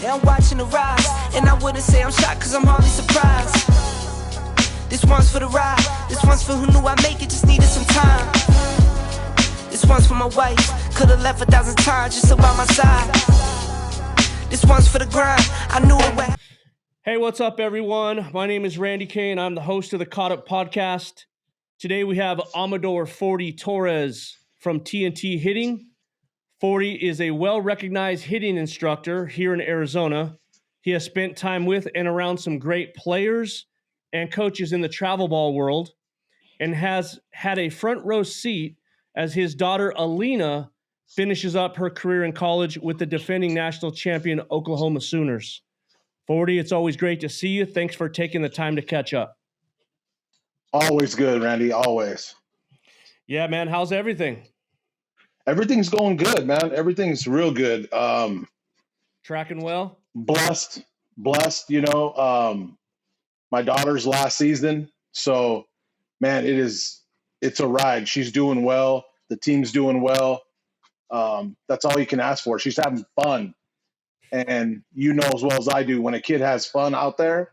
and I'm watching the rise. And I wouldn't say I'm shocked, cause I'm hardly surprised. This one's for the ride, this one's for who knew I'd make it, just needed some time. This one's for my wife, could've left 1,000 times just about my side. This one's for the grind, I knew it would. Hey, what's up, everyone? My name is Randy Kaye, and I'm the host of the Caught Up podcast. Today we have Amador Fordie Torres from TNT Hitting. Fordie is a well-recognized hitting instructor here in Arizona. He has spent time with and around some great players and coaches in the travel ball world, and has had a front row seat as his daughter Alynah finishes up her career in college with the defending national champion Oklahoma Sooners. Fordie, it's always great to see you. Thanks for taking the time to catch up. Always good, Randy, always. Yeah, man, how's everything? Everything's going good, man. Everything's real good. Tracking well? Blessed, my daughter's last season. So, man, it's a ride. She's doing well. The team's doing well. That's all you can ask for. She's having fun. And you know as well as I do, when a kid has fun out there,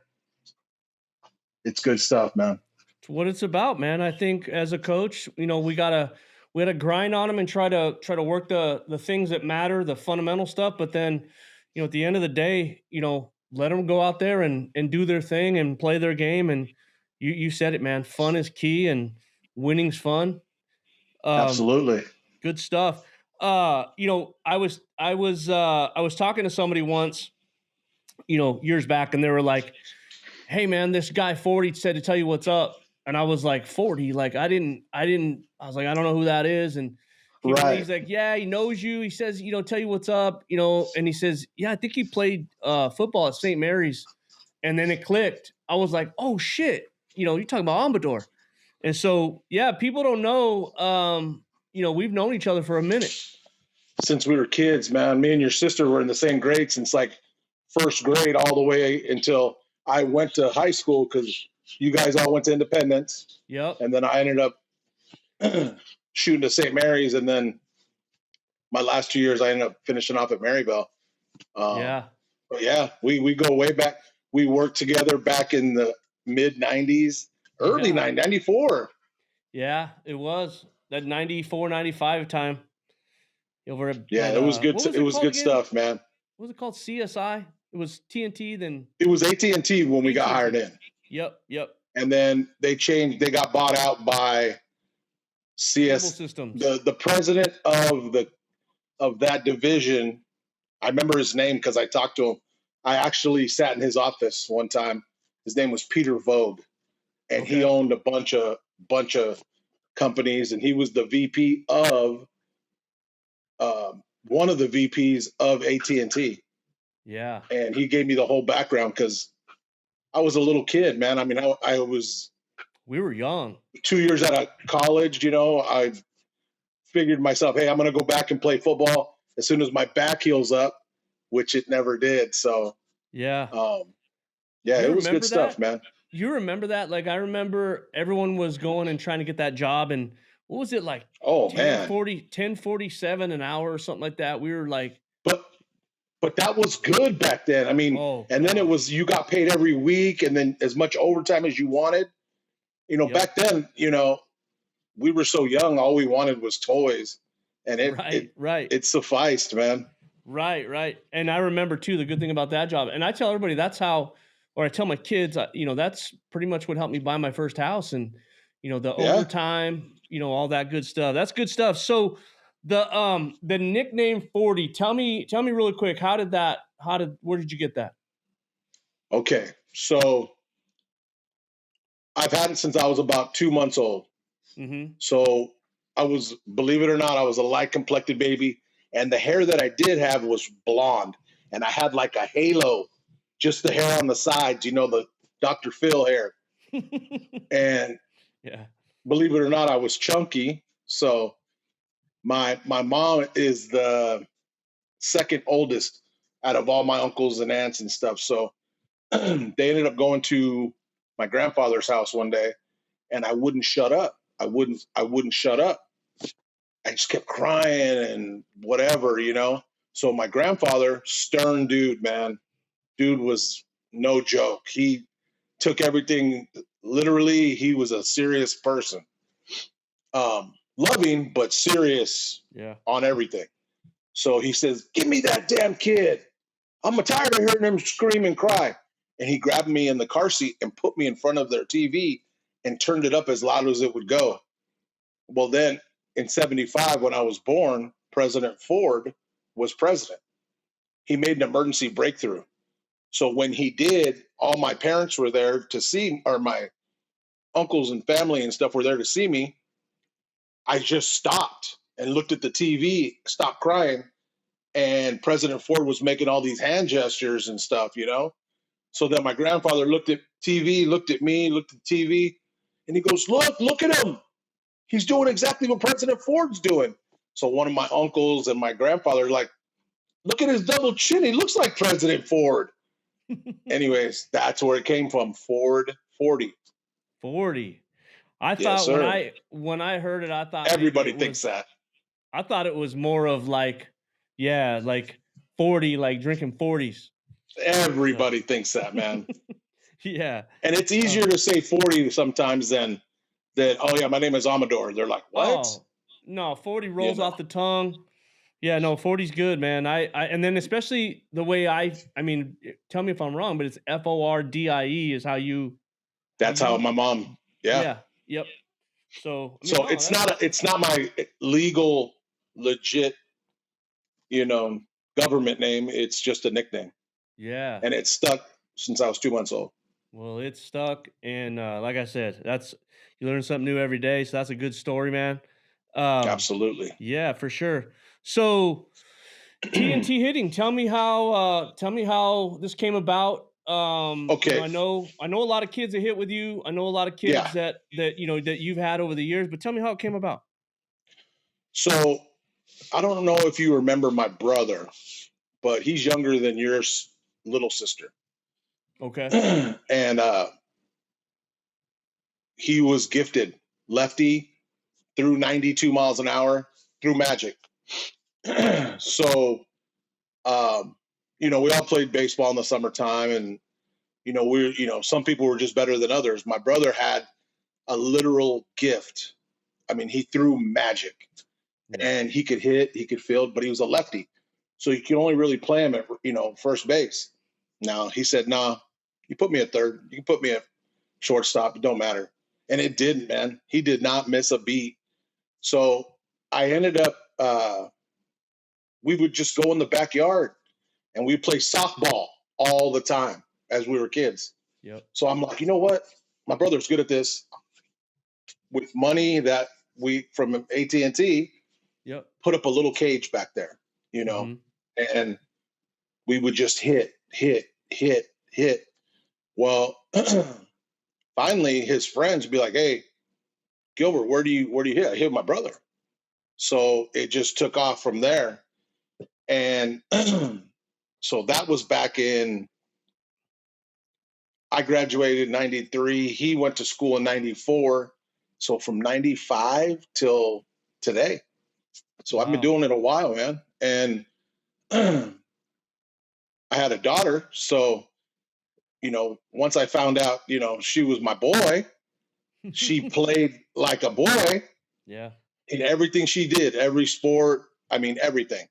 it's good stuff, man. It's what it's about, man. I think as a coach, we gotta grind on them and try to work the things that matter, the fundamental stuff. But then, at the end of the day, let them go out there and do their thing and play their game. And you said it, man. Fun is key, and winning's fun. Absolutely. Good stuff. I was talking to somebody once, years back, and they were like, "Hey, man, this guy Fordie said to tell you what's up." And I was like, "Fordie?" Like, I was like, "I don't know who that is." And he's like, "Yeah, he knows you." He says, "Tell you what's up," and he says, "Yeah, I think he played football at St. Mary's." And then it clicked. I was like, "Oh shit." You're talking about Amador. And so, yeah, people don't know, we've known each other for a minute. Since we were kids, man. Me and your sister were in the same grade since like first grade all the way until I went to high school, because you guys all went to Independence. Yep. And then I ended up shooting to St. Mary's, and then my last 2 years I ended up finishing off at Maryville. Yeah. But yeah, we go way back. We worked together back in the mid-90s, early 94. Yeah, it was that 94, 95 time. Over at, it was good. It was good stuff, man. What was it called? CSI? It was TNT then. It was AT&T when we got hired in. Yep. And then they changed. They got bought out by CS Systems. The president of that division, I remember his name because I talked to him. I actually sat in his office one time. His name was Peter Vogue, and he owned a bunch of companies, and he was the VP of one of the VPs of AT&T. Yeah. And he gave me the whole background because I was a little kid, man. I mean, we were young. 2 years out of college, I figured myself, hey, I'm going to go back and play football as soon as my back heals up, which it never did. So, yeah. It was good stuff, man. You remember that? Like, I remember everyone was going and trying to get that job, and what was it like? Oh, man. 10.47 an hour or something like that. We were like, but that was good back then. I mean, and then it was, you got paid every week, and then as much overtime as you wanted. Back then, we were so young, all we wanted was toys, and it sufficed, man. Right. And I remember too, the good thing about that job, and I tell everybody I tell my kids, that's pretty much what helped me buy my first house, and the overtime, all that good stuff. That's good stuff. So the nickname Fordie, tell me really quick, where did you get that? Okay. So I've had it since I was about 2 months old. Mm-hmm. So believe it or not, I was a light complected baby, and the hair that I did have was blonde, and I had like a halo, just the hair on the sides, the Dr. Phil hair. And yeah, believe it or not, I was chunky. So my mom is the second oldest out of all my uncles and aunts and stuff. So they ended up going to my grandfather's house one day, and I wouldn't shut up. I wouldn't shut up. I just kept crying and whatever, So my grandfather, stern dude, man. Dude was no joke. He took everything literally. He was a serious person. Loving, but serious on everything. So he says, "Give me that damn kid. I'm tired of hearing him scream and cry." And he grabbed me in the car seat and put me in front of their TV and turned it up as loud as it would go. Well, then in 75, when I was born, President Ford was president. He made an emergency breakthrough. So when he did, all my parents were there to see, or my uncles and family and stuff were there to see me. I just stopped and looked at the TV, stopped crying, and President Ford was making all these hand gestures and stuff, you know? So then my grandfather looked at TV, looked at me, looked at TV, and he goes, look at him. He's doing exactly what President Ford's doing. So one of my uncles and my grandfather are like, "Look at his double chin. He looks like President Ford." Anyways, that's where it came from. Fordie. I Yes, thought sir. when I heard it, I thought Everybody thinks that. I thought it was more of like 40, like drinking 40s. Everybody thinks that, man. Yeah. And it's easier to say 40 sometimes than oh yeah, my name is Amador. They're like, "What?" Oh, no, 40 rolls off the tongue. Yeah, no, 40's good, man. I and then especially the way I mean, tell me if I'm wrong, but it's Fordie is how you. That's how my mom. Yeah. Yeah. Yep. So it's not my legal, legit, government name. It's just a nickname. Yeah. And it's stuck since I was 2 months old. Well, it's stuck, and like I said, you learn something new every day. So that's a good story, man. Absolutely. Yeah, for sure. So TNT hitting. Tell me how this came about. Okay. I know a lot of kids that hit with you. I know a lot of kids that you've had over the years. But tell me how it came about. So I don't know if you remember my brother, but he's younger than your little sister. Okay. And he was gifted lefty, threw 92 miles an hour, threw magic. So, we all played baseball in the summertime, and some people were just better than others. My brother had a literal gift. I mean, he threw magic, and he could hit, he could field, but he was a lefty, so you could only really play him at first base. Now he said, "No, you put me at third, you can put me at shortstop, it don't matter." And it didn't, man. He did not miss a beat. So I ended up, we would just go in the backyard and we'd play softball all the time as we were kids. Yep. So I'm like, you know what? My brother's good at this. With money that we from AT&T, put up a little cage back there, and we would just hit. Well, finally his friends would be like, "Hey, Gilbert, where do you hit?" "I hit my brother." So it just took off from there. And so that was back in, I graduated in 93. He went to school in 94. So from 95 till today. So I've been doing it a while, man. And I had a daughter. So, once I found out, she was my boy, she played like a boy. Yeah. In everything she did, every sport, I mean, everything.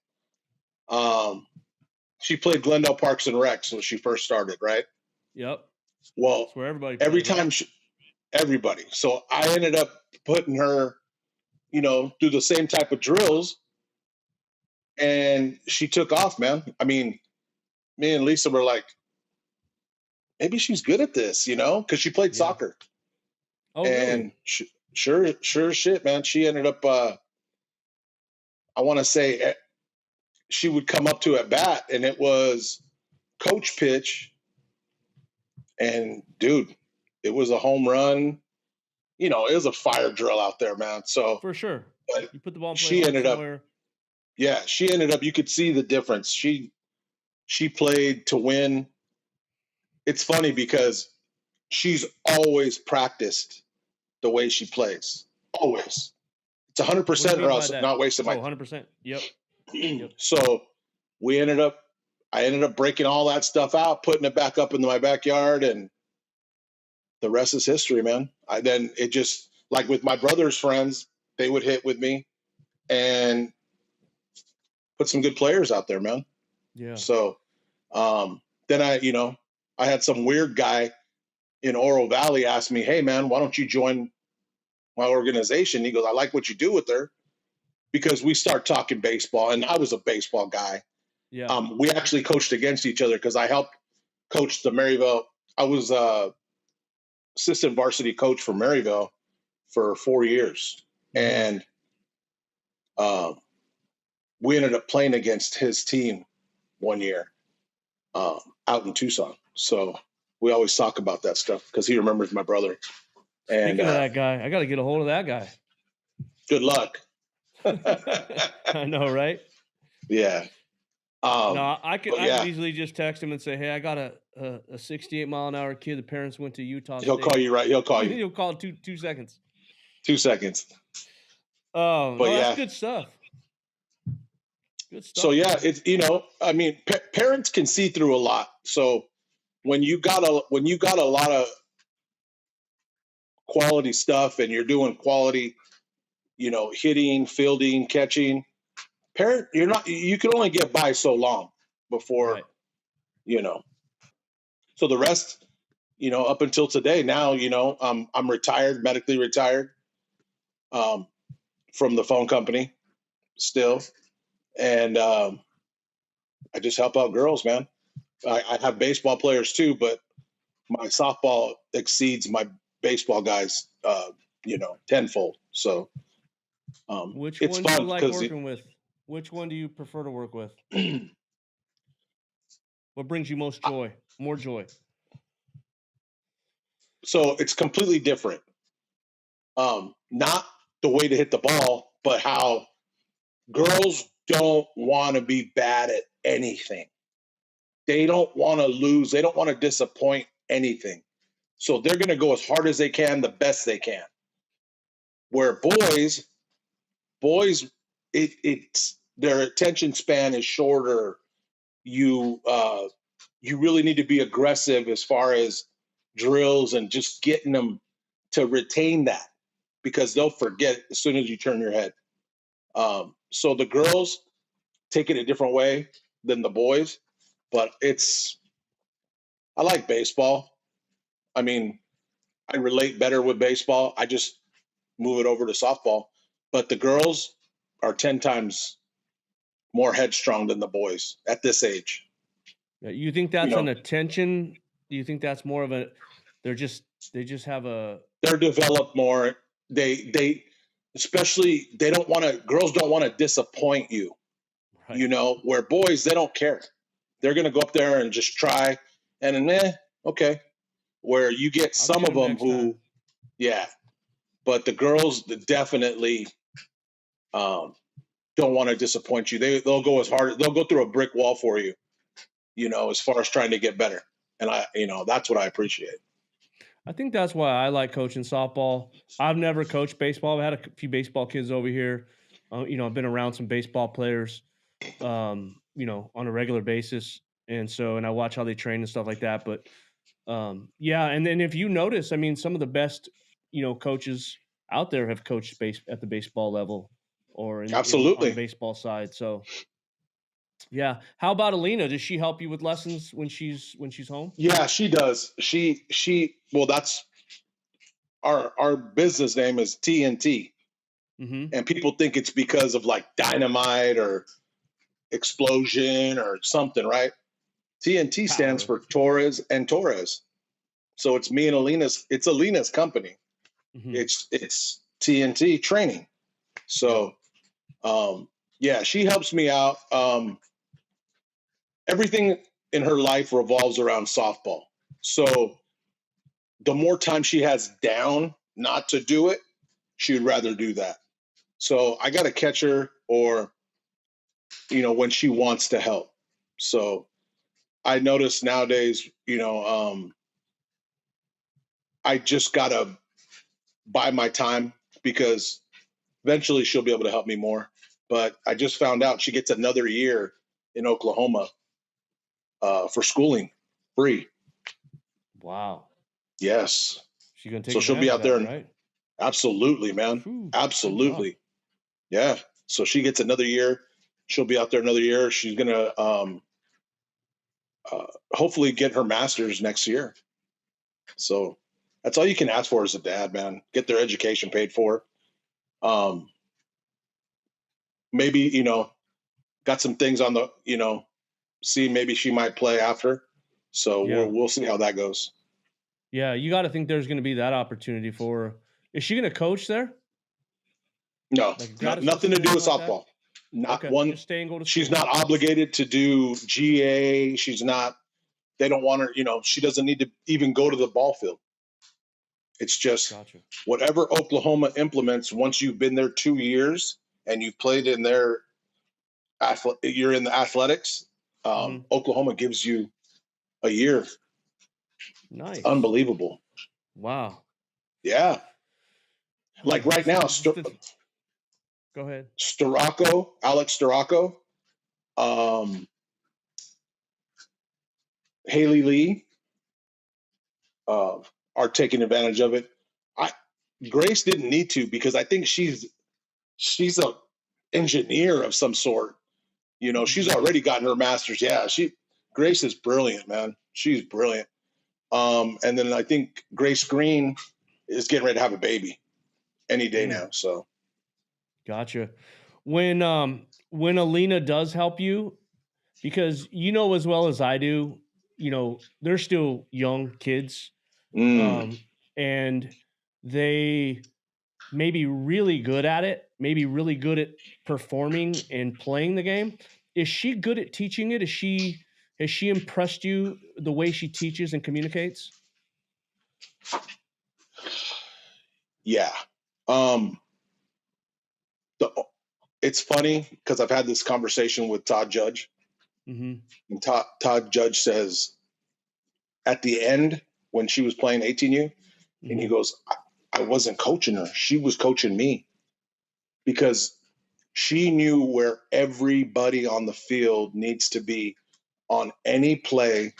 She played Glendale Parks and Recs when she first started, right? Yep. Well, that's where everybody every time everybody. So I ended up putting her, do the same type of drills, and she took off, man. I mean, me and Lisa were like, maybe she's good at this, because she played soccer. Oh, and really? Sure shit, man. She ended up, I want to say, she would come up to at bat, and it was coach pitch, and dude, it was a home run. It was a fire drill out there, man. So for sure, you put the ball in play. She ended up, you could see the difference. She played to win. It's funny because she's always practiced the way she plays. Always. It's 100%, or else not wasting my 100%. Yep. So I ended up breaking all that stuff out, putting it back up in my backyard, and the rest is history, man. Then it just, like with my brother's friends, they would hit with me and put some good players out there, man. Yeah. So then I had some weird guy in Oro Valley ask me, "Hey, man, why don't you join my organization?" He goes, "I like what you do with her," because we start talking baseball, and I was a baseball guy. Yeah. We actually coached against each other because I helped coach the Maryville. I was assistant varsity coach for Maryville for 4 years, and we ended up playing against his team one year out in Tucson. So we always talk about that stuff because he remembers my brother. And Speaking of that guy, I got to get a hold of that guy. Good luck. I know, right? Yeah. No, I could easily just text him and say, "Hey, I got a 68-mile-an-hour kid. The parents went to Utah He'll State." call you, right? He'll call you. He'll call in 2 seconds. 2 seconds. Oh, but no, yeah, that's good stuff. Good stuff. So yeah, it's I mean, parents can see through a lot. So when you got a lot of quality stuff and you're doing quality, hitting, fielding, catching, you can only get by so long before, right. So the rest, up until today, now, I'm retired, medically retired, from the phone company still. And, I just help out girls, man. I have baseball players too, but my softball exceeds my baseball guys, tenfold. So, Which it's one do fun you like working with? Which one do you prefer to work with? What brings you most joy? More joy? So it's completely different. Not the way to hit the ball, but how girls don't want to be bad at anything. They don't want to lose. They don't want to disappoint anything. So they're going to go as hard as they can, the best they can. Where boys, it's their attention span is shorter. You really need to be aggressive as far as drills and just getting them to retain that, because they'll forget as soon as you turn your head. So the girls take it a different way than the boys, but I like baseball. I mean, I relate better with baseball. I just move it over to softball, but the girls are 10 times more headstrong than the boys at this age. Yeah, you think that's an attention? Do you think that's more of they just have they're developed more. They especially, girls don't want to disappoint you, right. Where boys, they don't care. They're going to go up there and just try and then, okay. Where you get some of them who, yeah, but the girls definitely don't want to disappoint you. They'll go as hard, they'll go through a brick wall for you, as far as trying to get better. And that's what I appreciate. I think that's why I like coaching softball. I've never coached baseball. I've had a few baseball kids over here. I've been around some baseball players, on a regular basis. And I watch how they train and stuff like that. But yeah. And then if you notice, I mean, some of the best, coaches out there have coached at the baseball level or absolutely on the baseball side. So yeah. How about Alynah? Does she help you with lessons when she's home? Yeah, she does. Well, that's our business name is TNT. Mm-hmm. And people think it's because of like dynamite or explosion or something, right? TNT stands for Torres and Torres. So it's me and it's Alynah's company. Mm-hmm. It's TNT training. So, yeah, she helps me out. Everything in her life revolves around softball. So the more time she has down not to do it, she would rather do that. So I got to catch her or, when she wants to help. So I notice nowadays, I just got to buy my time because eventually she'll be able to help me more. But I just found out she gets another year in Oklahoma for schooling, free. Wow. Yes. She's gonna take So she'll advantage be of out there, that, right? absolutely, man. Whew, Absolutely. Yeah. So she gets another year. She'll be out there another year. She's gonna hopefully get her master's next year. So that's all you can ask for as a dad, man. Get their education paid for. Maybe, you know, got some things on the, you know, see, maybe she might play after. So Yeah. we'll see how that goes. Yeah, you got to think there's going to be that opportunity for her. Is she going to coach there? No, Like a grad nothing to assistant or do with anything like that? softball. Not Okay, one. just stay and go to She's school. not obligated to do GA. She's not. They don't want her. You know, she doesn't need to even go to the ball field. It's just Gotcha. whatever Oklahoma implements. Once you've been there 2 years and you've played in their, you're in the athletics. Oklahoma gives you a year. Nice. It's unbelievable. Wow. Yeah. Like right now, go ahead. Alex Storako, Haley Lee are taking advantage of it. Grace didn't need to because I think she's a engineer of some sort. You know, she's already gotten her master's. Yeah, Grace is brilliant, man. She's brilliant. And then I think Grace Green is getting ready to have a baby any day now. So gotcha. When Alynah does help you, because you know as well as I do, you know, they're still young kids. And they may be really good at it, maybe really good at performing and playing the game. Is she good at teaching it? Has she impressed you the way she teaches and communicates? Yeah. It's funny because I've had this conversation with Todd Judge. And Todd Judge says at the end when she was playing 18U, and he goes, I wasn't coaching her. She was coaching me because she knew where everybody on the field needs to be on any play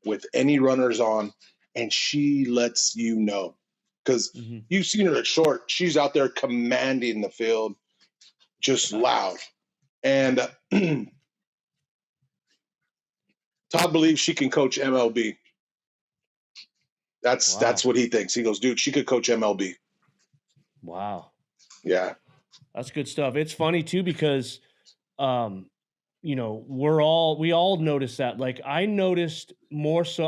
with any runners on, and she lets you know. Because you've seen her at short. She's out there commanding the field, just loud. And Todd believes she can coach MLB. That's what he thinks. He goes, dude, she could coach MLB. Wow. Yeah. That's good stuff. It's funny too, because, you know, we all notice that. Like I noticed more so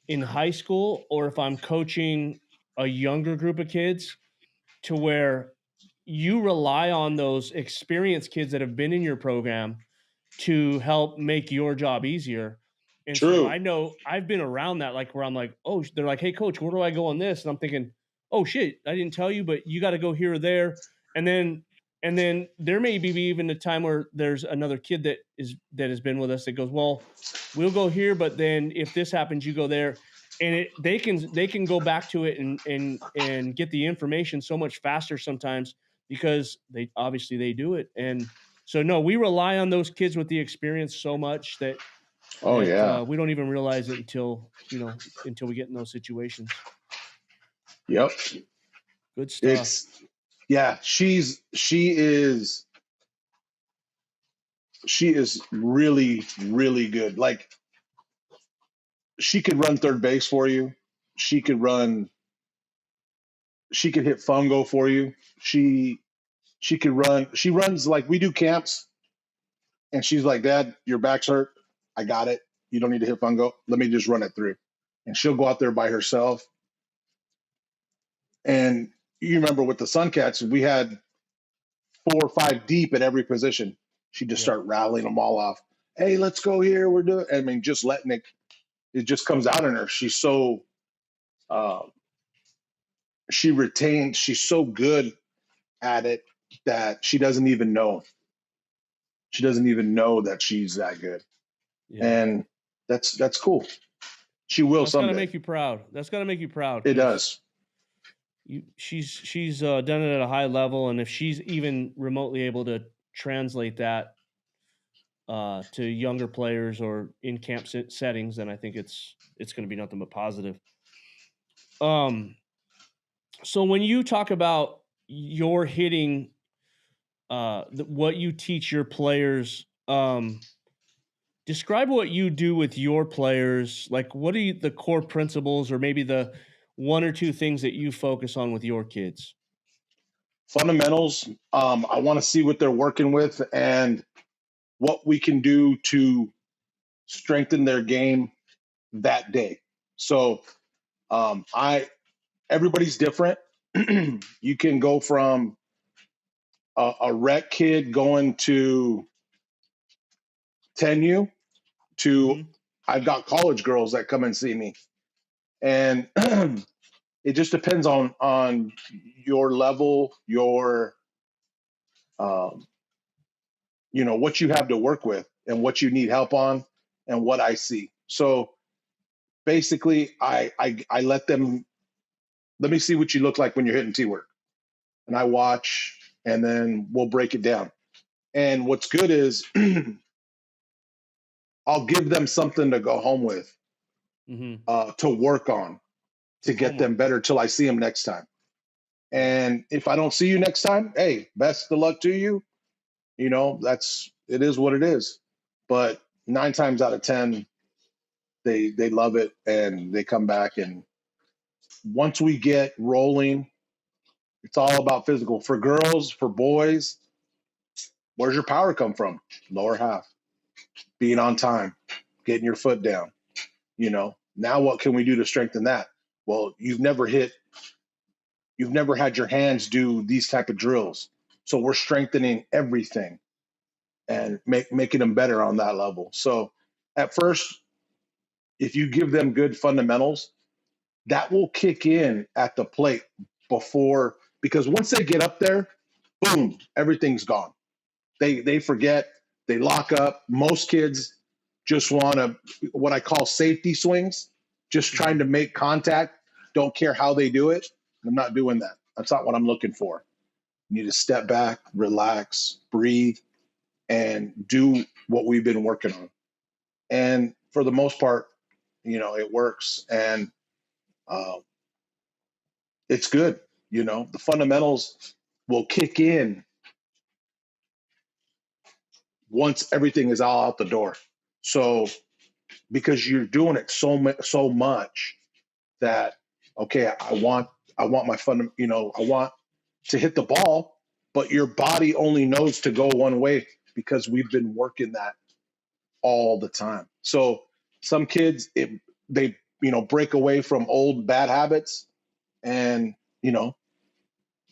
in high school, or if I'm coaching a younger group of kids, to where you rely on those experienced kids that have been in your program to help make your job easier. And True. So I know I've been around that, like where I'm like, oh, they're like, hey coach, where do I go on this? And I'm thinking, oh shit, I didn't tell you, but you got to go here or there. And then there may be even a time where there's another kid that has been with us that goes, well, we'll go here, but then if this happens, you go there. And they can go back to it and get the information so much faster sometimes, because they do it. And so no, we rely on those kids with the experience so much that we don't even realize it until we get in those situations. Yep. Good stuff. She is really, really good. Like she could run third base for you. She could hit fungo for you. She runs like we do camps. And she's like, Dad, your back's hurt. I got it. You don't need to hit fungo. Let me just run it through. And she'll go out there by herself. And you remember with the Suncats, we had 4 or 5 deep at every position. She'd just start rattling them all off. Hey, let's go here. We're doing. I mean, just letting it just comes out in her. She's so she's so good at it that she doesn't even know. She doesn't even know that she's that good. Yeah. And that's cool. She will someday. That's gotta make you proud. That's gotta make you proud. It does. She's done it at a high level, and if she's even remotely able to translate that to younger players or in camp settings, then I think it's going to be nothing but positive. So when you talk about your hitting, what you teach your players, describe what you do with your players. Like, what are the core principles, or maybe the one or two things that you focus on with your kids? Fundamentals. I want to see what they're working with and what we can do to strengthen their game that day. So everybody's different. You can go from a rec kid going to 10U to I've got college girls that come and see me, and it just depends on your level, your what you have to work with and what you need help on and what I see. So basically, I let me see what you look like when you're hitting T work, and I watch, and then we'll break it down. And what's good is I'll give them something to go home with, to work on, to get them better till I see them next time. And if I don't see you next time, hey, best of luck to you. It is what it is. But 9 times out of 10, they love it and they come back. And once we get rolling, it's all about physical. For girls, for boys, where's your power come from? Lower half, being on time, getting your foot down. Now what can we do to strengthen that? Well, you've never had your hands do these type of drills. So we're strengthening everything and making them better on that level. So at first, if you give them good fundamentals, that will kick in at the plate because once they get up there, boom, everything's gone. They forget, they lock up. Most kids just want to, what I call safety swings, just trying to make contact, don't care how they do it. I'm not doing that. That's not what I'm looking for. You need to step back, relax, breathe, and do what we've been working on. And for the most part, it works, and it's good. The fundamentals will kick in once everything is all out the door. So because you're doing it so much that, okay, I want my fun, I want to hit the ball, but your body only knows to go one way because we've been working that all the time. So some kids, they break away from old bad habits, and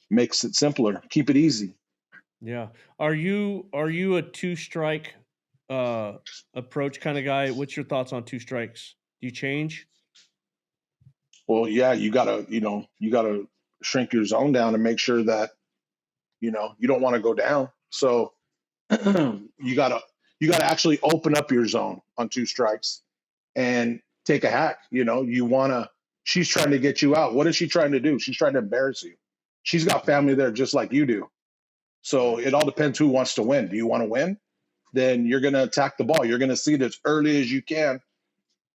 makes it simpler. Keep it easy. Yeah. Are you a two strike approach kind of guy? What's your thoughts on two strikes? Do you change? Well, yeah, you gotta shrink your zone down and make sure that you don't want to go down. So you gotta actually open up your zone on two strikes and take a hack. She's trying to get you out. What is she trying to do? She's trying to embarrass you. She's got family there just like you do. So it all depends who wants to win. Do you want to win? Then you're going to attack the ball. You're going to see it as early as you can,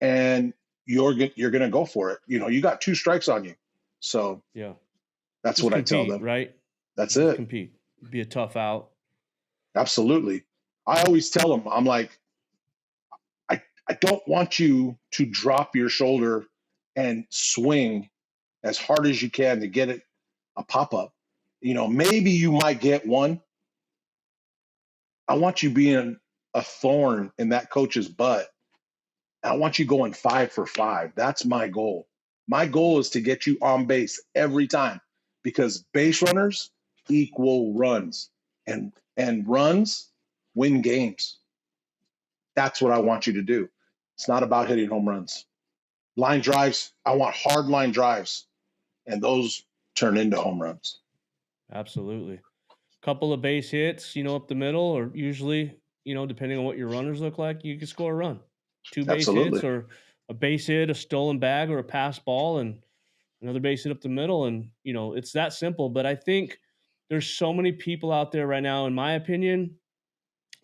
and you're going to go for it. You got two strikes on you. So yeah, that's just what compete, I tell them. Right? That's just it. Compete. Be a tough out. Absolutely. I always tell them, I'm like, I don't want you to drop your shoulder and swing as hard as you can to get it a pop-up. Maybe you might get one. I want you being a thorn in that coach's butt. I want you going 5 for 5. That's my goal. My goal is to get you on base every time, because base runners equal runs, and runs win games. That's what I want you to do. It's not about hitting home runs. Line drives, I want hard line drives, and those turn into home runs. Absolutely. Couple of base hits, up the middle, or usually, depending on what your runners look like, you can score a run. 2 base hits, or a base hit, a stolen bag, or a pass ball, and another base hit up the middle. And, it's that simple. But I think there's so many people out there right now, in my opinion,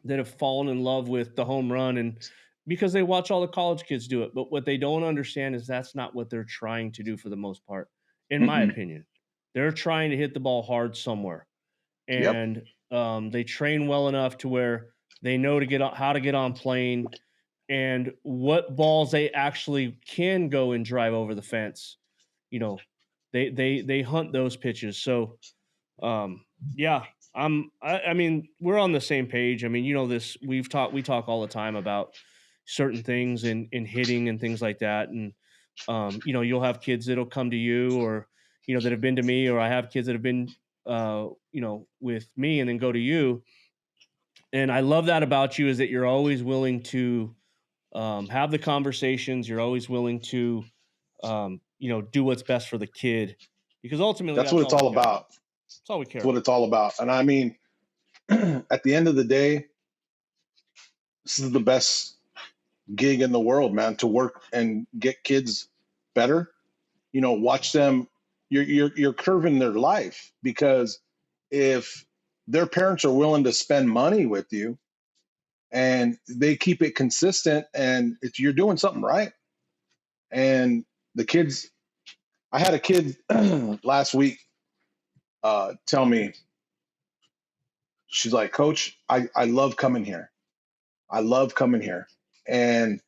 that have fallen in love with the home run, and because they watch all the college kids do it. But what they don't understand is that's not what they're trying to do for the most part, in my Mm-mm. opinion. They're trying to hit the ball hard somewhere, Yep. and they train well enough to where they know to get on, how to get on plane, and what balls they actually can go and drive over the fence. You know, they hunt those pitches. So um, yeah, I mean, we're on the same page. I mean, this, we talk all the time about certain things in hitting and things like that. And you'll have kids that'll come to you, or that have been to me, or I have kids that have been with me and then go to you. And I love that about you, is that you're always willing to have the conversations. You're always willing to do what's best for the kid, because ultimately That's what that's it's all we all care about. about. That's all we care That's what about. it's all about. And I mean, at the end of the day, this is the best gig in the world, man, to work and get kids better. Watch them. You're curving their life, because if their parents are willing to spend money with you and they keep it consistent, and you're doing something right. And the kids, I had a kid last week tell me, she's like, Coach, I love coming here. I love coming here. And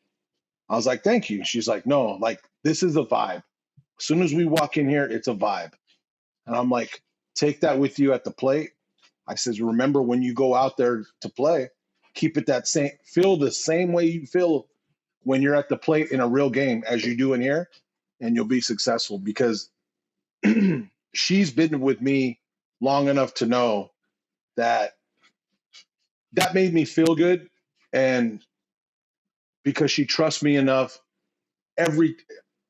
I was like, thank you. She's like, no, like, this is a vibe. As soon as we walk in here, it's a vibe. And I'm like, take that with you at the plate. I says, remember, when you go out there to play, keep it that same, feel the same way you feel when you're at the plate in a real game as you do in here, and you'll be successful. Because she's been with me long enough to know that that made me feel good. And because she trusts me enough,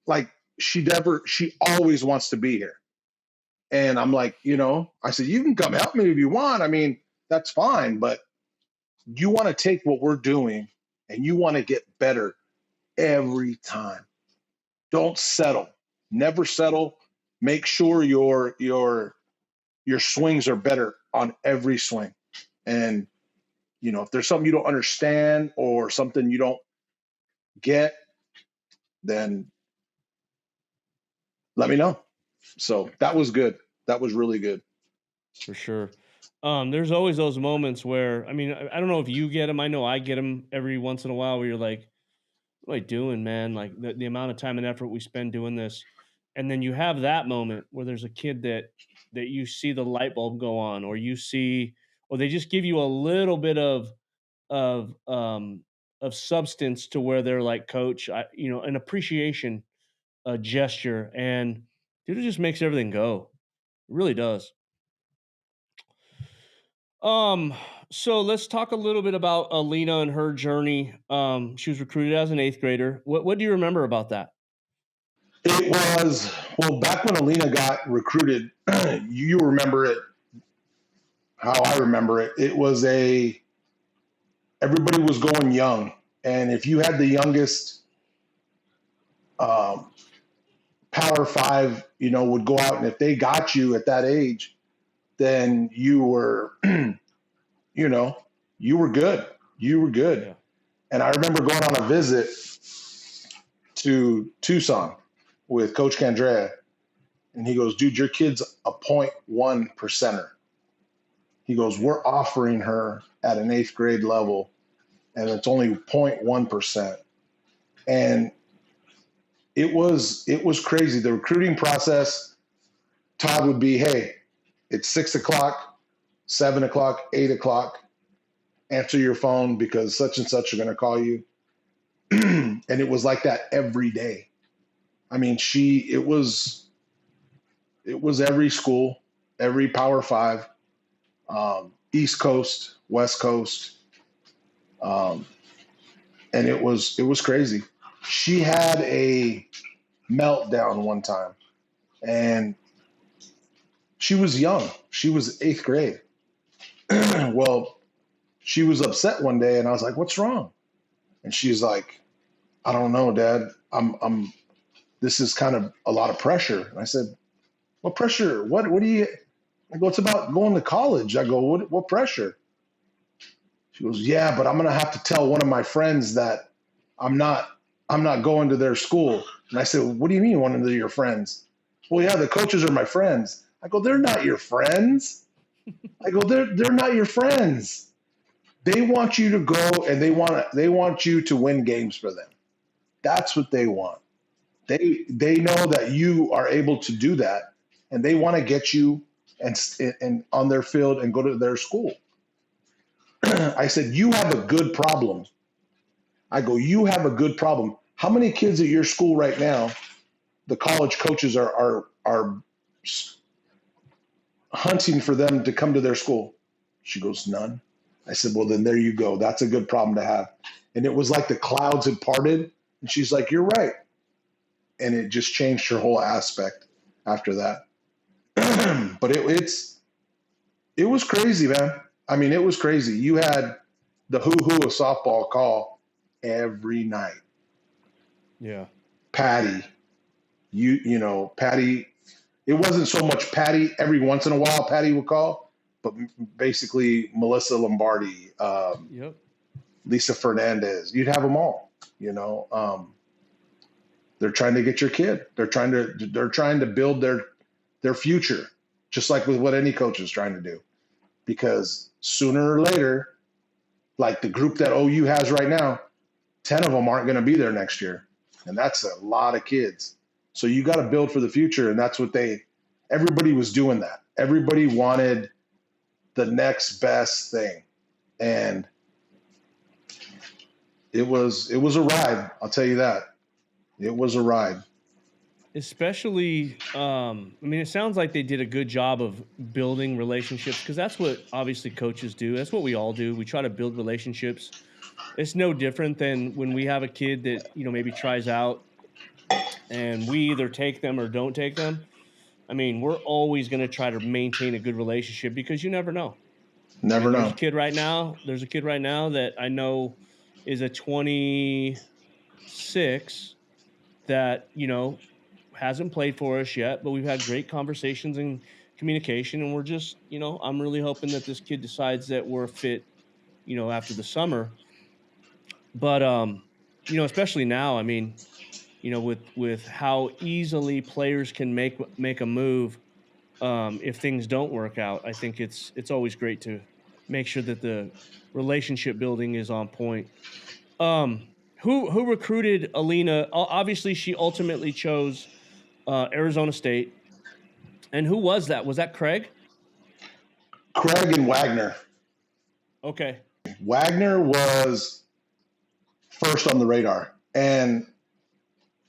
like, she always wants to be here. And I'm like, I said, you can come help me if you want. I mean, that's fine, but you want to take what we're doing and you want to get better every time. Don't settle. Never settle. Make sure your swings are better on every swing. And if there's something you don't understand or something you don't get, then let me know. So that was good. That was really good. For sure. There's always those moments where, I mean, I don't know if you get them. I know I get them every once in a while, where you're like, what am I doing, man? Like, the amount of time and effort we spend doing this. And then you have that moment where there's a kid that you see the light bulb go on, or or they just give you a little bit of, um, of substance, to where they're like, Coach, an appreciation, a gesture. And dude, it just makes everything go. It really does. Um, so let's talk a little bit about Alynah and her journey. She was recruited as an eighth grader. What do you remember about that? It was, well, back when Alynah got recruited, you remember it how I remember it. It was everybody was going young. And if you had the youngest um, Power Five, would go out, and if they got you at that age, then you were, you were good. You were good. Yeah. And I remember going on a visit to Tucson with Coach Candrea, and he goes, dude, your kid's a 0.1 percenter. He goes, we're offering her at an eighth grade level, and it's only 0.1%. And it was crazy. The recruiting process, Todd would be, hey, it's 6 o'clock, 7 o'clock, 8 o'clock. Answer your phone, because such and such are going to call you. And it was like that every day. I mean, it was every school, every Power Five, East Coast, West Coast. And it was crazy. She had a meltdown one time, and she was young. She was eighth grade. Well, she was upset one day, and I was like, what's wrong? And she's like, I don't know, Dad. This is kind of a lot of pressure. And I said, what pressure? What do you, I go, it's about going to college. I go, what pressure? She goes, yeah, but I'm going to have to tell one of my friends that I'm not going to their school. And I said, well, what do you mean one of your friends? Well, yeah, the coaches are my friends. I go, they're not your friends. I go, they're not your friends. They want you to go and they want you to win games for them. That's what they want. They know that you are able to do that, and they want to get you and on their field and go to their school. I said, you have a good problem. I go, you have a good problem. How many kids at your school right now, the college coaches are hunting for them to come to their school? She goes, none. I said, well, then there you go. That's a good problem to have. And it was like the clouds had parted. And she's like, you're right. And it just changed her whole aspect after that. But it was crazy, man. I mean, it was crazy. You had the who-who of softball call every night. Yeah. Patty, you know, Patty, it wasn't so much Patty. Every once in a while, Patty would call, but basically Melissa Lombardi, Lisa Fernandez, you'd have them all, you know. They're trying to get your kid. They're trying to build their future, just like with what any coach is trying to do. Because sooner or later, like the group that OU has right now, 10 of them aren't going to be there next year. And that's a lot of kids. So you got to build for the future. And that's what everybody was doing that. Everybody wanted the next best thing. And it was a ride. I'll tell you that. It was a ride. Especially, I mean, it sounds like they did a good job of building relationships, because that's what obviously coaches do. That's what we all do. We try to build relationships. It's no different than when we have a kid that, you know, maybe tries out and we either take them or don't take them. I mean, we're always going to try to maintain a good relationship, because you never know. Never know. There's a kid right now that I know is a 26 that, you know, hasn't played for us yet, but we've had great conversations and communication, and we're just, you know, I'm really hoping that this kid decides that we're fit, you know, after the summer. But you know, especially now, I mean, you know, with how easily players can make a move if things don't work out, I think it's always great to make sure that the relationship building is on point. Who recruited Alynah? Obviously, she ultimately chose Arizona State. And who was that? Was that Craig? Craig and Wagner. Okay. Wagner was first on the radar. And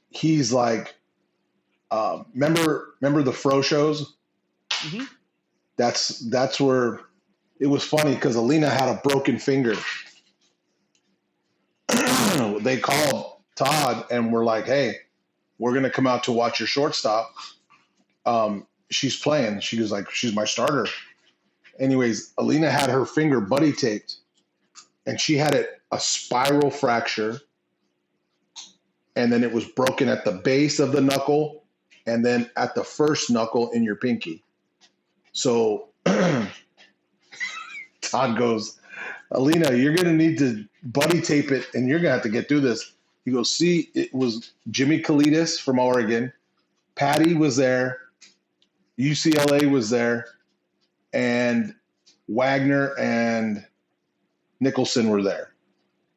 he's like, remember the Fro shows? Mm-hmm. That's where it was funny, because Alynah had a broken finger. They called Todd and were like, hey, we're going to come out to watch your shortstop. She's playing. She was like, she's my starter. Anyways, Alynah had her finger buddy taped, and she had a spiral fracture. And then it was broken at the base of the knuckle and then at the first knuckle in your pinky. So Todd goes, Alynah, you're going to need to buddy tape it, and you're going to have to get through this. He goes, see, it was Jimmy Kalidas from Oregon. Patty was there. UCLA was there. And Wagner and Nicholson were there.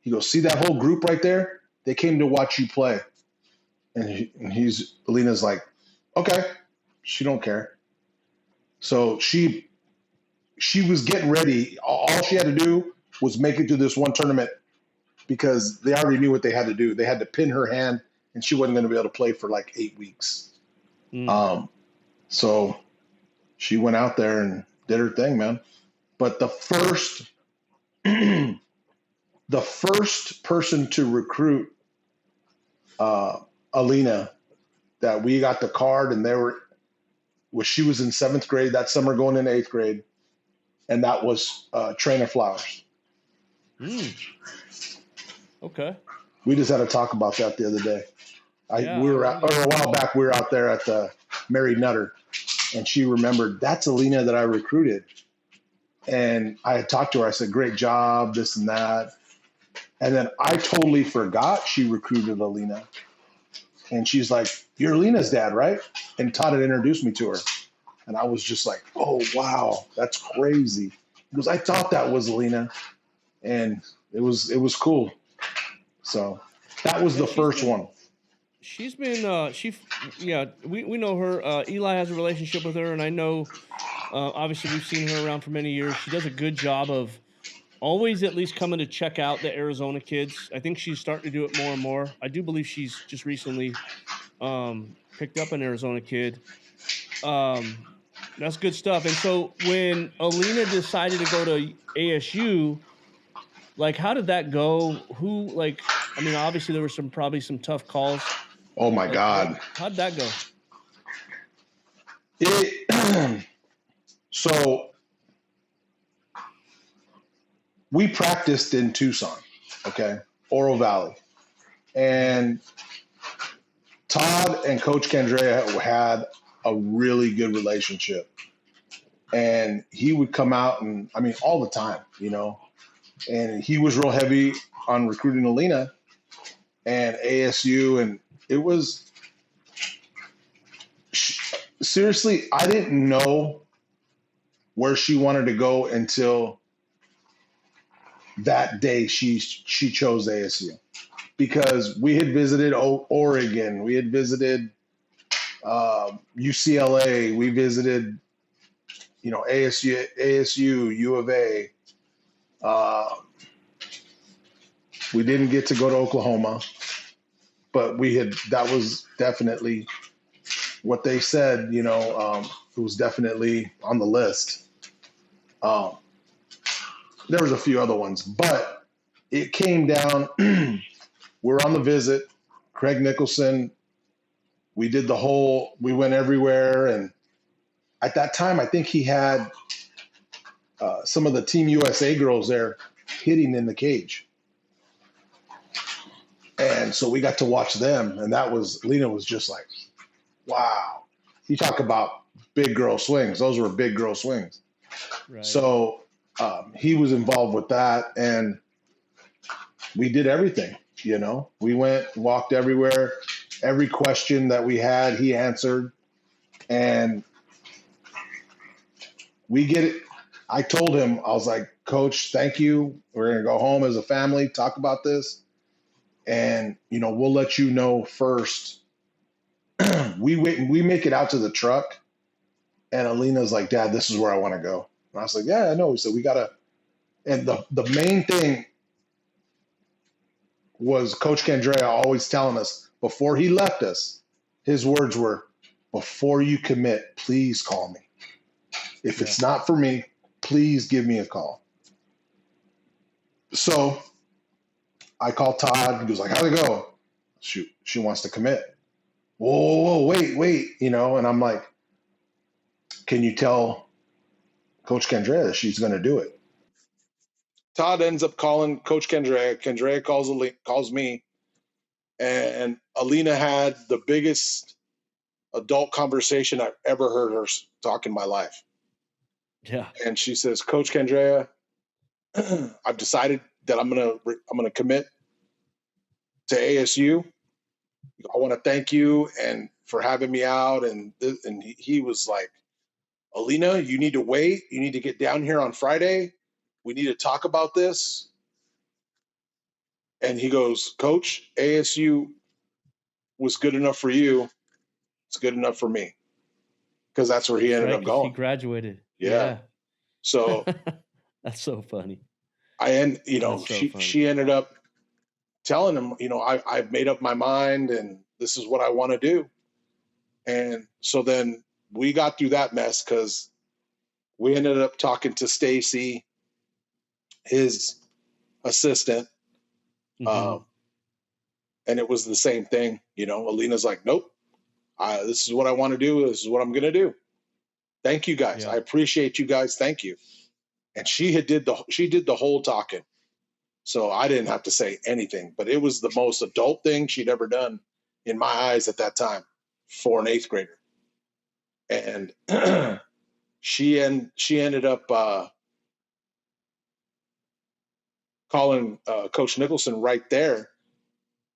He goes, see that whole group right there? They came to watch you play. And Alynah's like, okay. She don't care. So she was getting ready. All she had to do was make it to this one tournament, because they already knew what they had to do. They had to pin her hand, and she wasn't going to be able to play for like 8 weeks. So she went out there and did her thing, man. But the first person to recruit Alynah, that we got the card, and she was in 7th grade that summer, going into 8th grade, and that was Trainer Flowers. Okay. We just had to talk about that the other day. A while back, we were out there at the Mary Nutter, and she remembered, that's Alynah that I recruited. And I had talked to her. I said, great job, this and that. And then I totally forgot she recruited Alynah. And she's like, you're Alynah's dad, right? And Todd had introduced me to her. And I was just like, oh, wow, that's crazy. Because I thought that was Alynah. And it was cool. So that was the first one. She's been, we know her. Eli has a relationship with her, and I know, obviously, we've seen her around for many years. She does a good job of always at least coming to check out the Arizona kids. I think she's starting to do it more and more. I do believe she's just recently picked up an Arizona kid. That's good stuff. And so when Alynah decided to go to ASU, like, how did that go? Obviously there were probably some tough calls. Oh my God. How'd that go? So we practiced in Tucson, okay, Oro Valley. And Todd and Coach Kendrea had a really good relationship. And he would come out and, all the time, and he was real heavy on recruiting Alynah and ASU. And it was, seriously, I didn't know where she wanted to go until that day she chose ASU, because we had visited Oregon, we had UCLA, we visited, ASU, U of A. We didn't get to go to Oklahoma, but that was definitely what they said, it was definitely on the list. There was a few other ones, but it came down, we're on the visit, Craig Nicholson, we went everywhere. And at that time, I think he had some of the Team USA girls there hitting in the cage. And so we got to watch them. And Alynah was just like, wow. You talk about big girl swings. Those were big girl swings. Right. So he was involved with that. And we did everything, We went, walked everywhere. Every question that we had, he answered. And we get it. I told him, I was like, Coach, thank you. We're going to go home as a family, talk about this. And, we'll let you know first. We make it out to the truck. And Alynah's like, Dad, this is where I want to go. And I was like, yeah, I know. So we got to. And the main thing was Coach Kendrea always telling us before he left us, his words were, before you commit, please call me. If it's not for me, please give me a call. So I called Todd. He was like, how'd it go? Shoot, she wants to commit. Whoa, wait, and I'm like, can you tell Coach Kendrea that she's going to do it? Todd ends up calling Coach Kendrea. Kendrea calls me. And Alynah had the biggest adult conversation I've ever heard her talk in my life. Yeah. And she says, Coach Kendrea, I've decided that I'm gonna commit to ASU. I want to thank you and for having me out. And he was like, Alynah, you need to wait. You need to get down here on Friday. We need to talk about this. And he goes, Coach, ASU was good enough for you. It's good enough for me. Because that's where he ended up going. He graduated. Yeah. So that's so funny. She ended up telling him, I've made up my mind and this is what I want to do. And so then we got through that mess because we ended up talking to Stacy, his assistant. Mm-hmm. And it was the same thing. Alynah's like, nope, this is what I want to do. This is what I'm going to do. Thank you guys. Yeah. I appreciate you guys. Thank you. And she did the whole talking. So I didn't have to say anything, but it was the most adult thing she'd ever done in my eyes at that time for an 8th grader. And she ended up calling Coach Nicholson right there.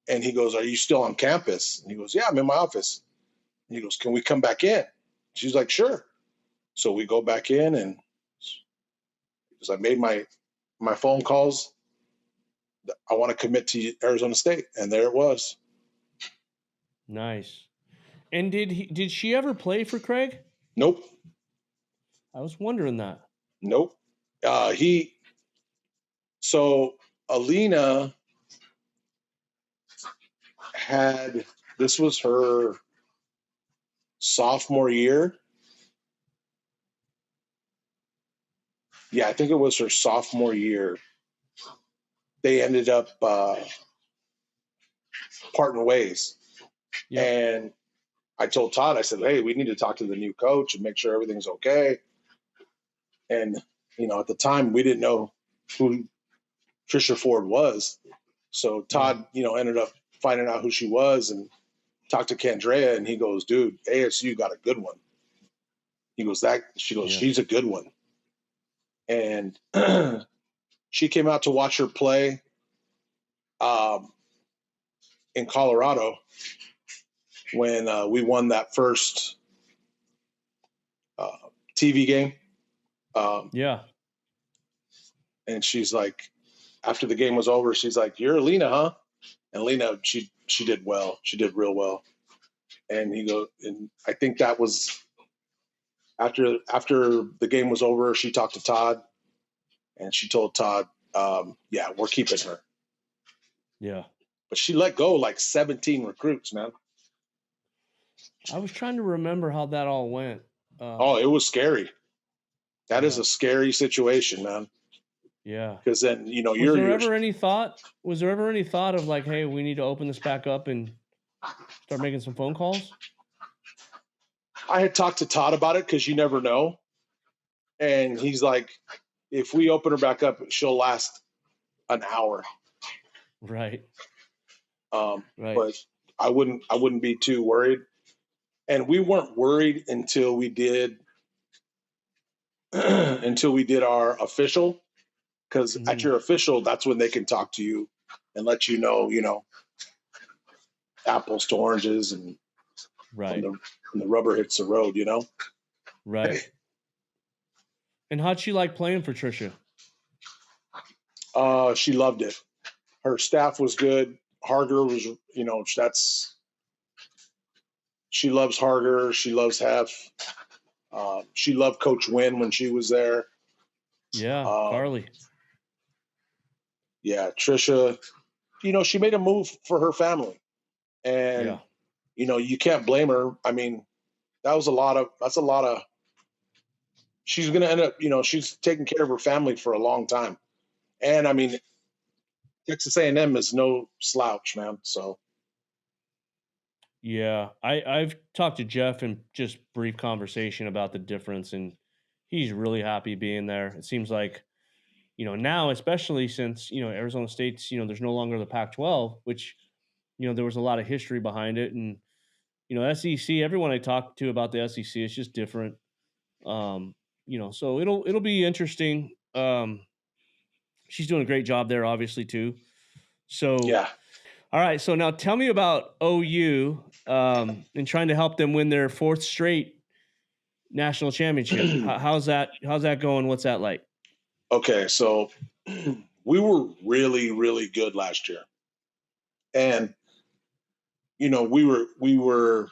And he goes, "Are you still on campus?" And he goes, "Yeah, I'm in my office." And he goes, "Can we come back in?" She's like, "Sure." So we go back in, and because I made my phone calls, I want to commit to Arizona State, and there it was. Nice. And did she ever play for Craig? Nope, I was wondering that. nope. So Alynah had, this was her sophomore year. Yeah, I think it was her sophomore year. They ended up parting ways. Yep. And I told Todd, I said, "Hey, we need to talk to the new coach and make sure everything's okay." And, at the time, we didn't know who Trisha Ford was. So Todd, ended up finding out who she was and talked to Candrea, and he goes, "Dude, ASU got a good one." He goes, she goes, Yeah. "She's a good one." And she came out to watch her play in Colorado when we won that first TV game. Yeah. And she's like, after the game was over, she's like, "You're Alynah, huh?" And Alynah, she did well. She did real well. And he goes, and I think that was after the game was over, she talked to Todd, and she told Todd, "Yeah, we're keeping her." Yeah. But she let go like 17 recruits, man. I was trying to remember how that all went. It was scary. That is a scary situation, man. Yeah. Because then, Was there ever any thought of like, hey, we need to open this back up and start making some phone calls? I had talked to Todd about it because you never know. And he's like, if we open her back up, she'll last an hour. Right. Right. But I wouldn't be too worried. And we weren't worried until we did our official. Because at your official, that's when they can talk to you and let you know, apples to oranges, and right. when the rubber hits the road, Right. And how'd she like playing for Trisha? She loved it. Her staff was good. Harger was, she loves Harger. She loves Hef. She loved Coach Wynn when she was there. Yeah, Carly. Yeah, Trisha, she made a move for her family. And, you can't blame her. I mean, that's a lot of, she's going to end up, she's taking care of her family for a long time. And, I mean, Texas A&M is no slouch, man. So. Yeah, I've talked to Jeff in just brief conversation about the difference, and he's really happy being there. It seems like, now, especially since, Arizona State's, there's no longer the Pac-12, which, there was a lot of history behind it. And, SEC, everyone I talked to about the SEC, it's just different. So it'll be interesting. She's doing a great job there, obviously, too. So, yeah. All right. So now tell me about OU and trying to help them win their fourth straight national championship. How's that going? What's that like? Okay. So we were really, really good last year. And, we were,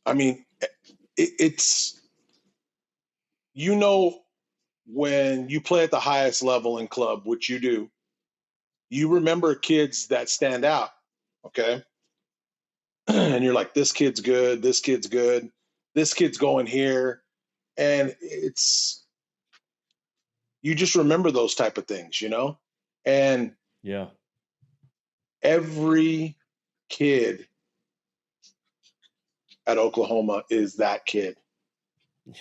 I mean, it's, when you play at the highest level in club, which you do, you remember kids that stand out. Okay. And you're like, this kid's good. This kid's good. This kid's going here. And you just remember those type of things, and yeah, every kid at Oklahoma is that kid.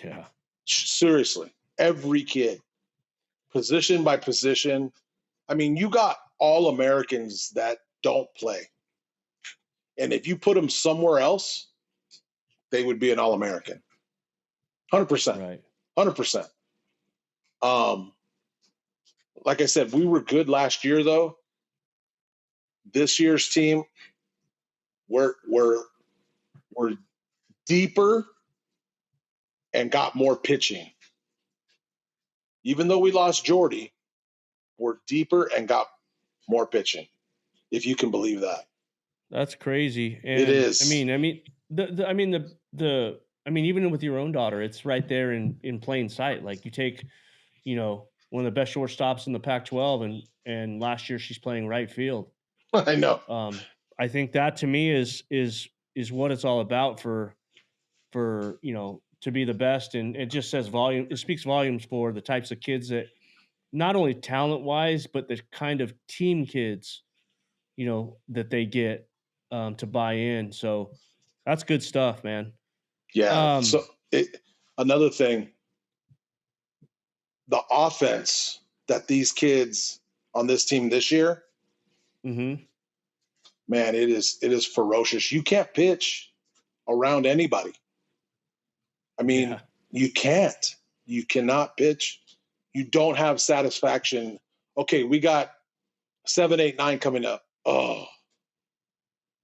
Yeah. Seriously, every kid, position by position. I mean, you got all Americans that don't play. And if you put them somewhere else, they would be an All-American. 100%. Right. 100%. like I said, we were good last year, though. This year's team, we're deeper and got more pitching. Even though we lost Jordy, we're deeper and got more pitching. If you can believe that. That's crazy. And It is. Even with your own daughter, it's right there in plain sight. Like you take, one of the best shortstops in the Pac-12, and last year she's playing right field. I know. I think that to me is what it's all about for to be the best, and it just says volume. It speaks volumes for the types of kids that, not only talent wise, but the kind of team kids, that they get to buy in. So that's good stuff, man. Yeah. Another thing, the offense that these kids on this team this year, mm-hmm. man, it is ferocious. You can't pitch around anybody. I mean, You can't. You cannot pitch. You don't have satisfaction. Okay, we got 7, 8, 9 coming up. Oh,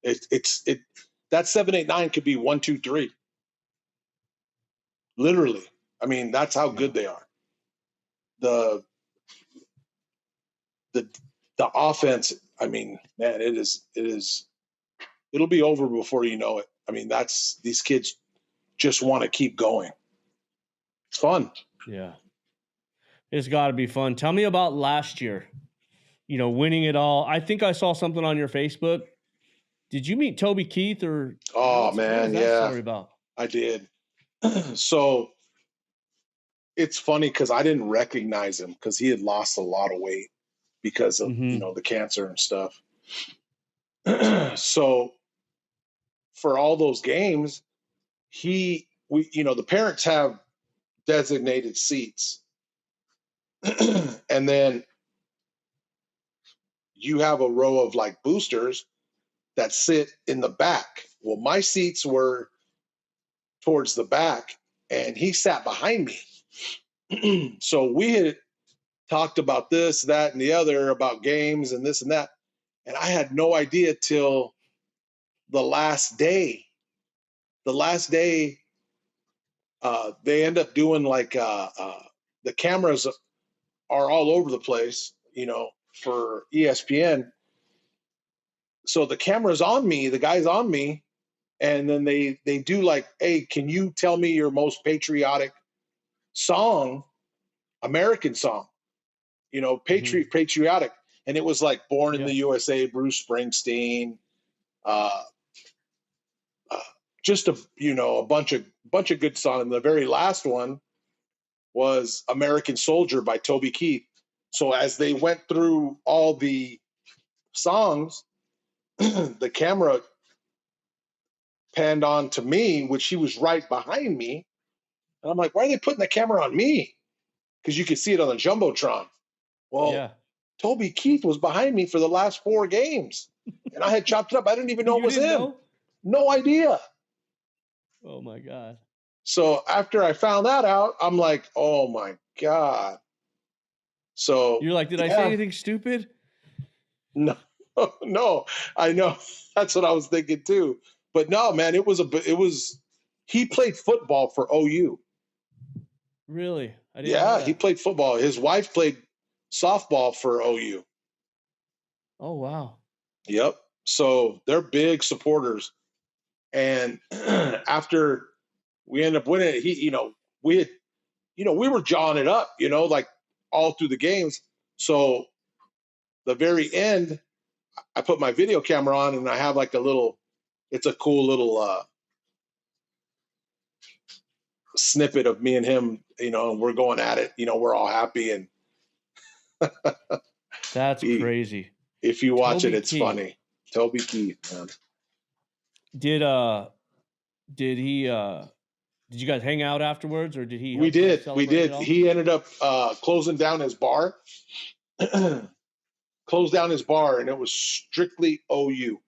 that 7, 8, 9 could be 1, 2, 3. Literally. I mean, that's how good they are. The offense, I mean, man, it'll be over before you know it. I mean, these kids just want to keep going. It's fun. Yeah. It's got to be fun. Tell me about last year, winning it all. I think I saw something on your Facebook. Did you meet Toby Keith or? Oh, man. What is that story about? I did. So it's funny because I didn't recognize him because he had lost a lot of weight because of, the cancer and stuff. So for all those games, the parents have designated seats. And then you have a row of like boosters that sit in the back. Well, my seats were towards the back and he sat behind me. So we had talked about this, that, and the other, about games and this and that. And I had no idea till the last day. The last day, they end up doing like the cameras are all over the place, for ESPN. So the camera's on me, the guy's on me, and then they do like, hey, can you tell me your most patriotic song, American song, patriotic. And it was like Born in the USA, Bruce Springsteen, just a bunch of good songs. And the very last one was American Soldier by Toby Keith. So as they went through all the songs, the camera panned on to me, which he was right behind me. And I'm like, why are they putting the camera on me? Because you could see it on the Jumbotron. Well, Toby Keith was behind me for the last 4 games. And I had chopped it up. I didn't even know it was him. Know? No idea. Oh, my God. So after I found that out, I'm like, oh, my God. So you're like, did I say anything stupid? No, I know. That's what I was thinking too. But no, man, he played football for OU. Really? I didn't know that. He played football. His wife played softball for OU. Oh, wow. Yep. So they're big supporters. And after we ended up winning it, we were jawing it up, like all through the games. So the very end, I put my video camera on and I have like it's a cool little snippet of me and him, and we're going at it, we're all happy. And that's crazy. If you watch Toby it's Keith. Funny. Toby Keith, man. Did you guys hang out afterwards, or did he? We did. He ended up closing down his bar. Closed down his bar, and it was strictly OU.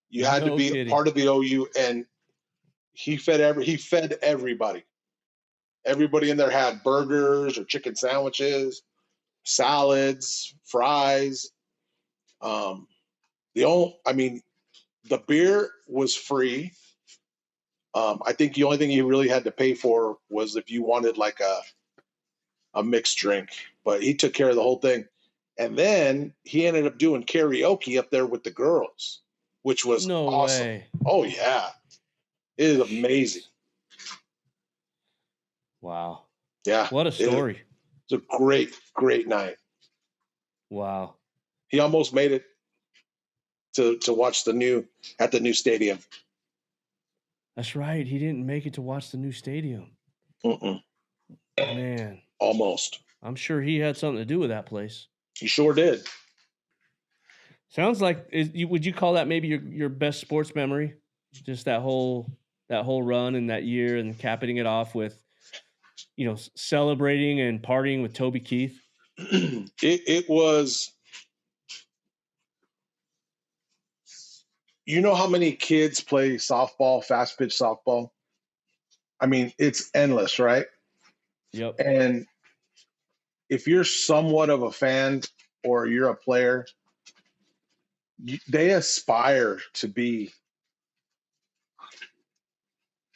You had to be part of the OU, and he fed everybody. Everybody in there had burgers or chicken sandwiches. salads, fries. The beer was free. I think the only thing you really had to pay for was if you wanted like a mixed drink, but he took care of the whole thing. And then he ended up doing karaoke up there with the girls, which was No awesome. way. Oh yeah. It is amazing. Wow. Yeah. What a story. It's a great, great night. Wow. He almost made it to watch the new stadium. That's right. He didn't make it to watch the new stadium. Man. Almost. I'm sure he had something to do with that place. He sure did. Sounds like would you call that maybe your best sports memory? Just that whole run in that year and capping it off with, celebrating and partying with Toby Keith. It was. You know how many kids play softball, fast pitch softball? I mean, it's endless, right? Yep. And if you're somewhat of a fan or you're a player, they aspire to be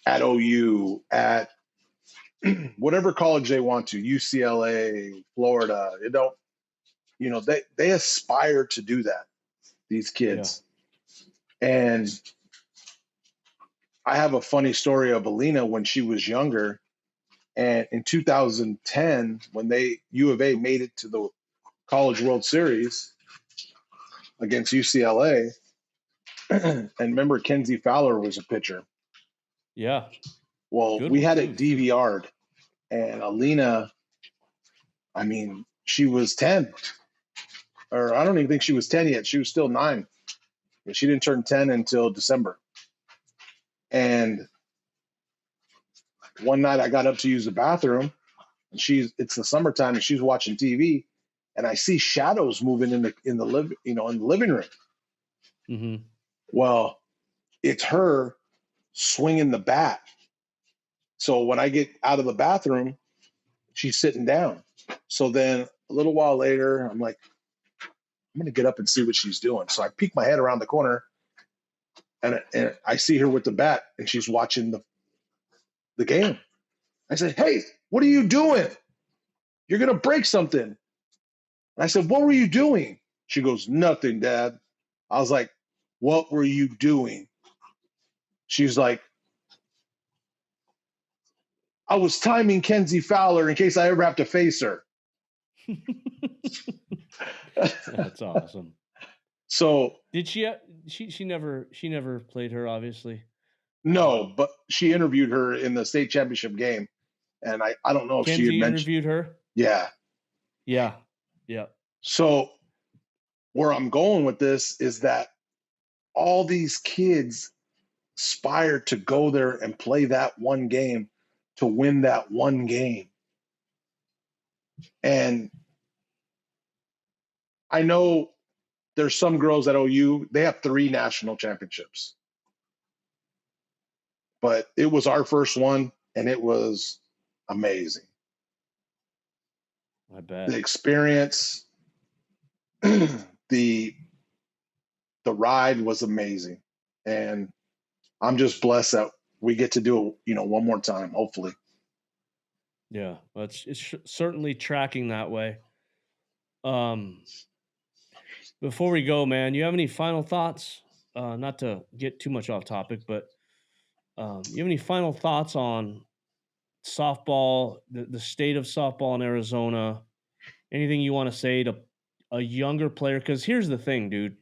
at OU, at whatever college they want to, UCLA, Florida. They aspire to do that, these kids. Yeah. And I have a funny story of Alynah when she was younger. And in 2010, when U of A made it to the College World Series against UCLA, and remember Kenzie Fowler was a pitcher. Yeah. Well, we had it DVR'd, and Alynah, she was 10. Or I don't even think she was 10 yet. She was still 9. But she didn't turn 10 until December. And one night I got up to use the bathroom, and it's the summertime, and she's watching TV, and I see shadows moving in the living room. Mm-hmm. Well, it's her swinging the bat. So when I get out of the bathroom, she's sitting down. So then a little while later, I'm like, I'm going to get up and see what she's doing. So I peek my head around the corner, and I see her with the bat, and she's watching the game. I said, "Hey, what are you doing? You're going to break something." And I said, "What were you doing?" She goes, "Nothing, Dad." I was like, "What were you doing?" She's like, "I was timing Kenzie Fowler in case I ever have to face her." That's awesome. So did she never played her, obviously? No, but she interviewed her in the state championship game. And I don't know if Kenzie she had interviewed her? Yeah. Yeah. So where I'm going with this is that all these kids aspire to go there and play that one game, to win that one game. And I know there's some girls at OU, they have 3 national championships. But it was our first one, and it was amazing. I bet. The experience, the ride was amazing. And I'm just blessed that we get to do it, one more time, hopefully. Yeah, it's certainly tracking that way. Before we go, man, you have any final thoughts? Not to get too much off topic, but you have any final thoughts on softball, the state of softball in Arizona? Anything you want to say to a younger player? Because here's the thing, dude.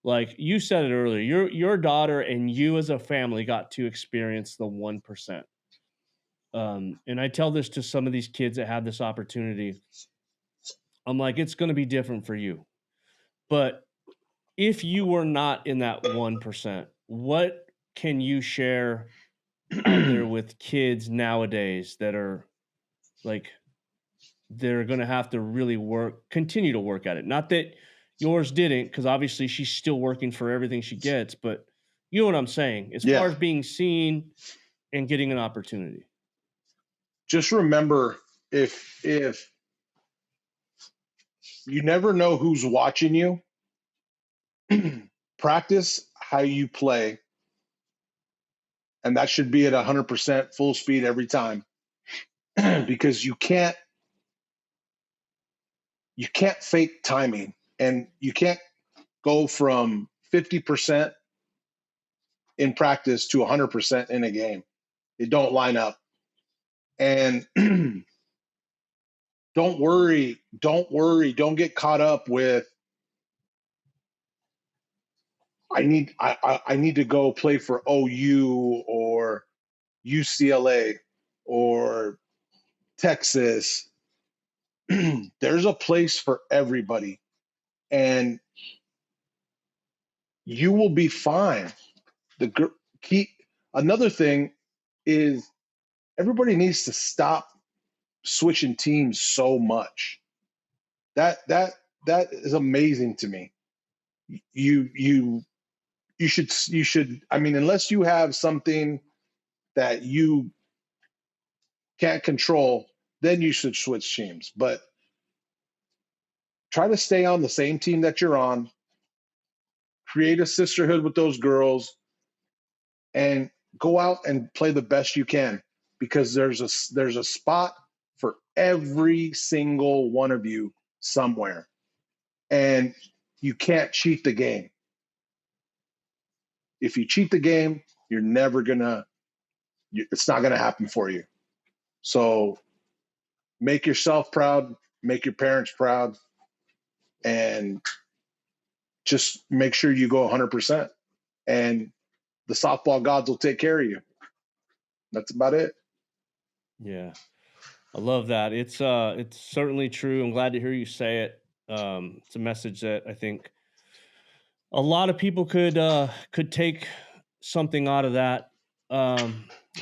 Like you said it earlier, your daughter and you as a family got to experience the 1%. And I tell this to some of these kids that have this opportunity. I'm like, it's going to be different for you. But if you were not in that 1%, what can you share out there with kids nowadays that are like, they're going to have to really continue to work at it? Not that yours didn't, because obviously she's still working for everything she gets, but you know what I'm saying? As far as being seen and getting an opportunity. Just remember, if You never know who's watching you. Practice how you play, and that should be at 100% full speed every time. Because you can't fake timing, and you can't go from 50% in practice to 100% in a game. It don't line up. And don't worry, don't get caught up with I need to go play for OU or UCLA or Texas. There's a place for everybody, and you will be fine. Another thing is everybody needs to stop switching teams so much. That is amazing to me. You should, I mean, unless you have something that you can't control, then you should switch teams. But try to stay on the same team that you're on. Create a sisterhood with those girls, and go out and play the best you can, because there's a spot for every single one of you somewhere, and you can't cheat the game. If you cheat the game, you're never gonna. It's not gonna happen for you. So make yourself proud, make your parents proud, and just make sure you go 100%, and the softball gods will take care of you. That's about it. Yeah. I love that. It's certainly true. I'm glad to hear you say it. It's a message that I think a lot of people could take something out of that. Well,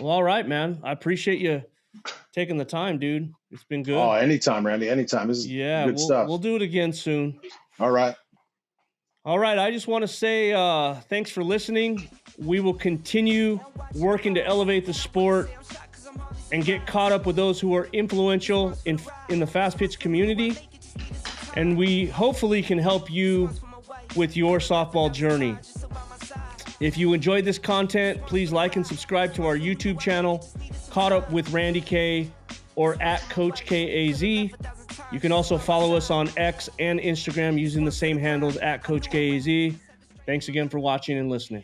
all right, man. I appreciate you taking the time, dude. It's been good. Oh, anytime, Randy. Anytime. This is good stuff. We'll do it again soon. All right. All right. I just want to say thanks for listening. We will continue working to elevate the sport and get caught up with those who are influential in the fast pitch community. And we hopefully can help you with your softball journey. If you enjoyed this content, please like and subscribe to our YouTube channel, Caught Up with Randy Kaye, or at Coach KAZ. You can also follow us on X and Instagram using the same handles, at Coach KAZ. Thanks again for watching and listening.